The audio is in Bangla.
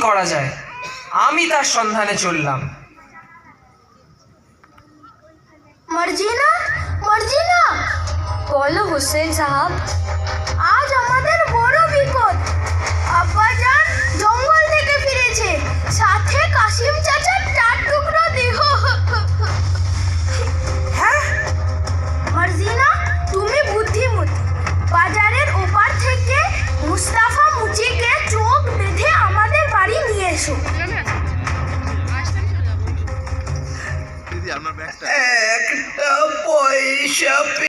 করা যায় আমি তার সন্ধানে চললাম। মার্জিনা, মার্জিনা, বলো হোসেন সাহাব। আজ আমাদের বড় বিপদ। আব্বাজান জঙ্গল থেকে ফিরেছে, সাথে কাসিম চাচার 4 টুকরো দেহ। হ্যাঁ, মার্জিনা, তুমি বুদ্ধিমতী। বাজারের ওপার থেকে মুস্তাফা মুচিকে চোখ বেঁধে আমাদের বাড়ি নিয়ে এসো। দিদি আপনার ব্যাগটা একটা পয়সা